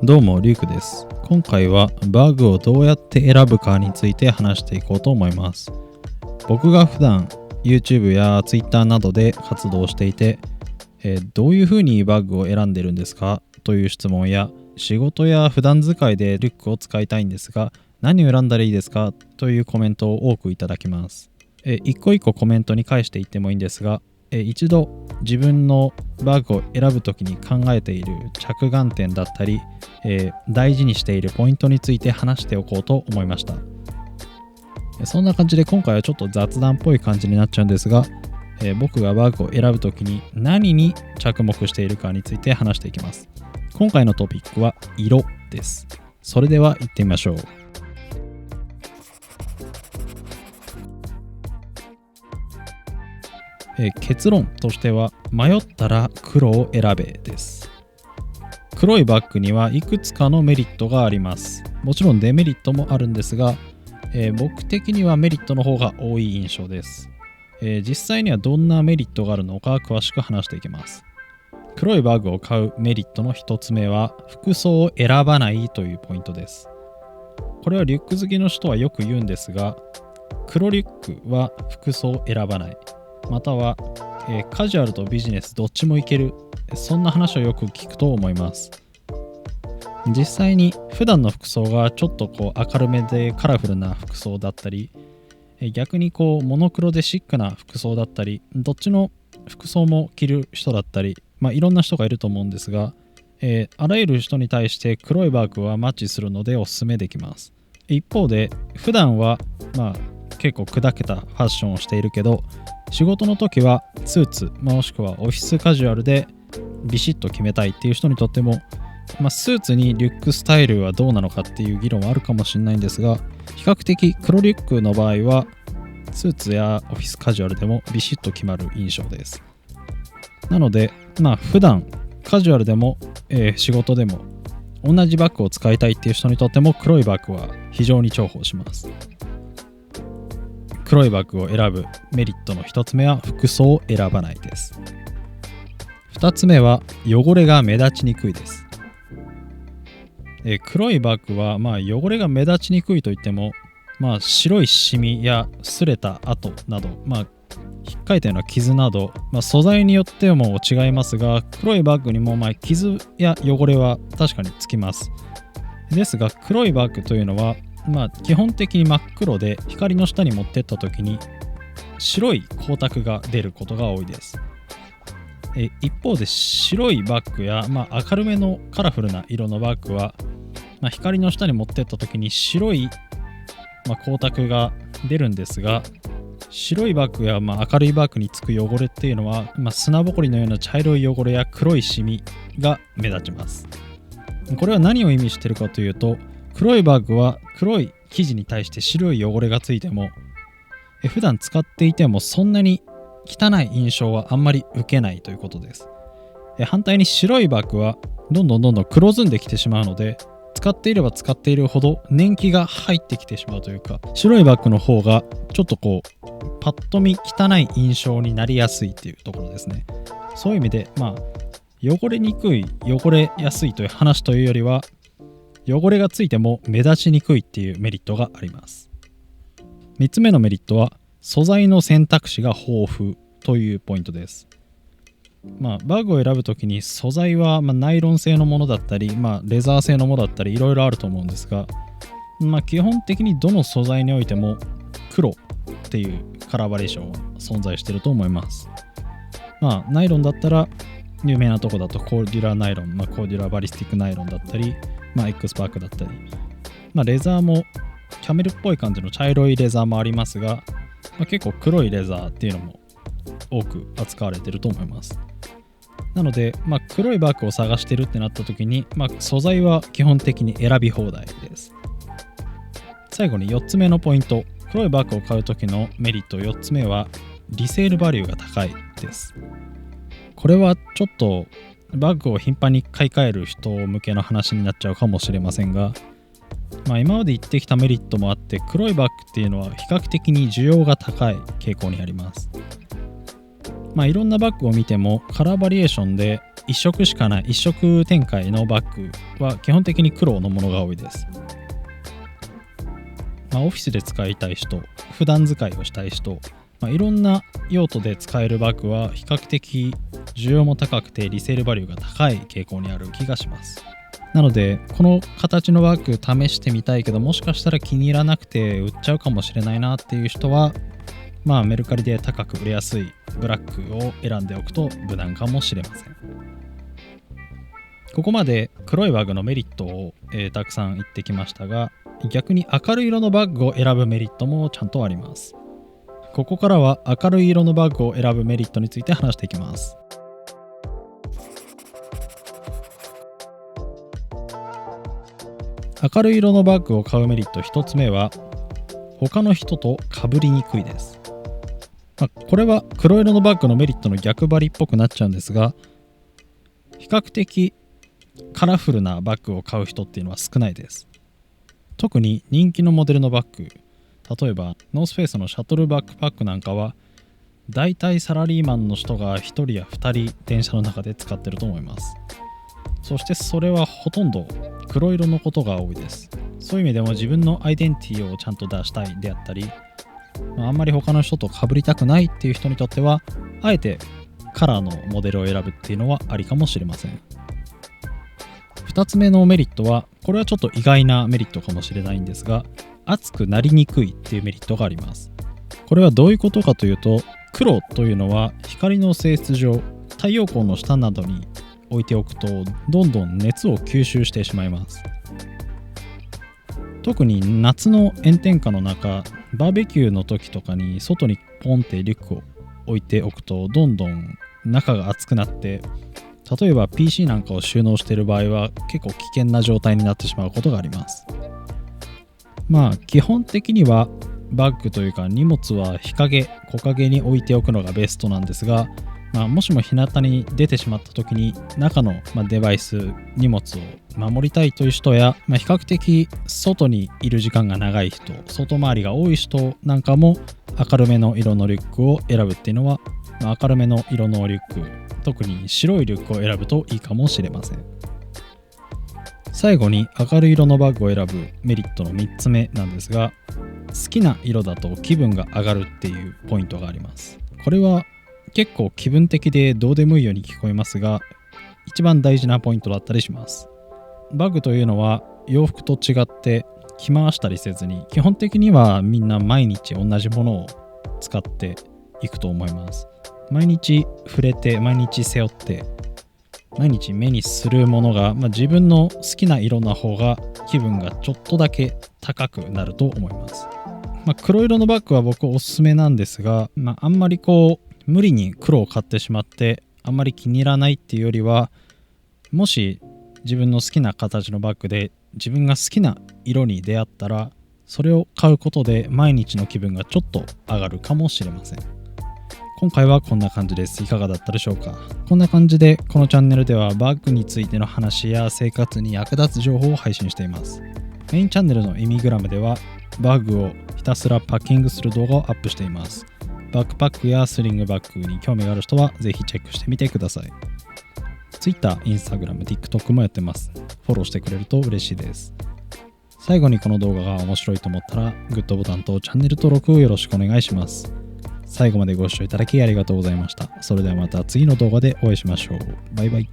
どうもリュウクです。今回はバッグをどうやって選ぶかについて話していこうと思います。僕が普段 YouTube や Twitter などで活動していて、どういうふうにバッグを選んでるんですかという質問や、仕事や普段使いでリュックを使いたいんですが何を選んだらいいですかというコメントを多くいただきます。一個一個コメントに返していってもいいんですが、一度自分のバッグを選ぶときに考えている着眼点だったり、大事にしているポイントについて話しておこうと思いました。そんな感じで今回はちょっと雑談っぽい感じになっちゃうんですが、僕がバッグを選ぶときに何に着目しているかについて話していきます。今回のトピックは色です。それでは行ってみましょう。結論としては、迷ったら黒を選べです。黒いバッグにはいくつかのメリットがあります。もちろんデメリットもあるんですが、僕的にはメリットの方が多い印象です。実際にはどんなメリットがあるのか詳しく話していきます。黒いバッグを買うメリットの一つ目は、服装を選ばないというポイントです。これはリュック好きの人はよく言うんですが、黒リュックは服装を選ばない、または、カジュアルとビジネスどっちもいける、そんな話をよく聞くと思います。実際に普段の服装がちょっと明るめでカラフルな服装だったり、逆にモノクロでシックな服装だったり、どっちの服装も着る人だったり、いろんな人がいると思うんですが、あらゆる人に対して黒いバッグはマッチするのでおすすめできます。一方で普段は結構砕けたファッションをしているけど、仕事の時はスーツ、もしくはオフィスカジュアルでビシッと決めたいっていう人にとっても、スーツにリュックスタイルはどうなのかっていう議論はあるかもしれないんですが、比較的黒リュックの場合はスーツやオフィスカジュアルでもビシッと決まる印象です。なので普段カジュアルでも、仕事でも同じバッグを使いたいっていう人にとっても黒いバッグは非常に重宝します。黒いバッグを選ぶメリットの一つ目は服装を選ばないです。二つ目は汚れが目立ちにくいです。黒いバッグは汚れが目立ちにくいといっても、白いシミや擦れた跡など、引っかいたような傷など、素材によっても違いますが、黒いバッグにも傷や汚れは確かにつきます。ですが黒いバッグというのは基本的に真っ黒で、光の下に持ってった時に白い光沢が出ることが多いです。一方で白いバッグや、明るめのカラフルな色のバッグは、光の下に持ってった時に白い、光沢が出るんですが、白いバッグや、明るいバッグにつく汚れっていうのは、砂ぼこりのような茶色い汚れや黒いシミが目立ちます。これは何を意味しているかというと、黒いバッグは黒い生地に対して白い汚れがついても、普段使っていてもそんなに汚い印象はあんまり受けないということです。反対に白いバッグはどんどん黒ずんできてしまうので、使っていれば使っているほど年季が入ってきてしまうというか、白いバッグの方がちょっとパッと見汚い印象になりやすいっていうところですね。そういう意味で汚れにくい、汚れやすいという話というよりは、汚れがついても目立ちにくいっていうメリットがあります。3つ目のメリットは素材の選択肢が豊富というポイントです。バッグを選ぶときに素材はナイロン製のものだったり、レザー製のものだったりいろいろあると思うんですが、基本的にどの素材においても黒っていうカラーバリエーションは存在していると思います。ナイロンだったら有名なとこだとコーデュラナイロン、コーデュラバリスティックナイロンだったり、X パークだったり、レザーもキャメルっぽい感じの茶色いレザーもありますが、結構黒いレザーっていうのも多く扱われていると思います。なので、黒いバッグを探してるってなった時に、素材は基本的に選び放題です。最後に4つ目のポイント、黒いバッグを買う時のメリット4つ目はリセールバリューが高いです。これはちょっとバッグを頻繁に買い替える人向けの話になっちゃうかもしれませんが、今まで言ってきたメリットもあって、黒いバッグっていうのは比較的に需要が高い傾向にあります。いろんなバッグを見てもカラーバリエーションで1色しかない1色展開のバッグは基本的に黒のものが多いです。オフィスで使いたい人、普段使いをしたい人、いろんな用途で使えるバッグは比較的需要も高くてリセールバリューが高い傾向にある気がします。なのでこの形のバッグ試してみたいけどもしかしたら気に入らなくて売っちゃうかもしれないなっていう人はメルカリで高く売れやすいブラックを選んでおくと無難かもしれません。ここまで黒いバッグのメリットを、たくさん言ってきましたが、逆に明るい色のバッグを選ぶメリットもちゃんとあります。ここからは明るい色のバッグを選ぶメリットについて話していきます。明るい色のバッグを買うメリット1つ目は他の人と被りにくいです。これは黒色のバッグのメリットの逆張りっぽくなっちゃうんですが、比較的カラフルなバッグを買う人っていうのは少ないです。特に人気のモデルのバッグ、例えばノースフェイスのシャトルバックパックなんかはだいたいサラリーマンの人が1人や2人電車の中で使ってると思います。そしてそれはほとんど黒色のことが多いです。そういう意味でも自分のアイデンティティをちゃんと出したいであったり、あんまり他の人と被りたくないっていう人にとってはあえてカラーのモデルを選ぶっていうのはありかもしれません。2つ目のメリットはこれはちょっと意外なメリットかもしれないんですが、熱くなりにくいっていうメリットがあります。これはどういうことかというと、黒というのは光の性質上太陽光の下などに置いておくとどんどん熱を吸収してしまいます。特に夏の炎天下の中、バーベキューの時とかに外にポンってリュックを置いておくとどんどん中が熱くなって、例えば PC なんかを収納している場合は結構危険な状態になってしまうことがあります。基本的にはバッグというか荷物は日陰、木陰に置いておくのがベストなんですが、もしも日向に出てしまった時に中のデバイス、荷物を守りたいという人や、比較的外にいる時間が長い人、外回りが多い人なんかも明るめの色のリュックを選ぶっていうのは、明るめの色のリュック、特に白いリュックを選ぶといいかもしれません。最後に明るい色のバッグを選ぶメリットの3つ目なんですが、好きな色だと気分が上がるっていうポイントがあります。これは結構気分的でどうでもいいように聞こえますが、一番大事なポイントだったりします。バッグというのは洋服と違って着回したりせずに、基本的にはみんな毎日同じものを使っていくと思います。毎日触れて、毎日背負って、毎日目にするものが、自分の好きな色の方が気分がちょっとだけ高くなると思います。黒色のバッグは僕おすすめなんですが、あんまり無理に黒を買ってしまってあんまり気に入らないっていうよりは、もし自分の好きな形のバッグで自分が好きな色に出会ったら、それを買うことで毎日の気分がちょっと上がるかもしれません。今回はこんな感じです。いかがだったでしょうか。こんな感じでこのチャンネルではバッグについての話や生活に役立つ情報を配信しています。メインチャンネルのエミグラムではバッグをひたすらパッキングする動画をアップしています。バックパックやスリングバッグに興味がある人はぜひチェックしてみてください。Twitter、Instagram、TikTok もやってます。フォローしてくれると嬉しいです。最後にこの動画が面白いと思ったらグッドボタンとチャンネル登録をよろしくお願いします。最後までご視聴いただきありがとうございました。それではまた次の動画でお会いしましょう。バイバイ。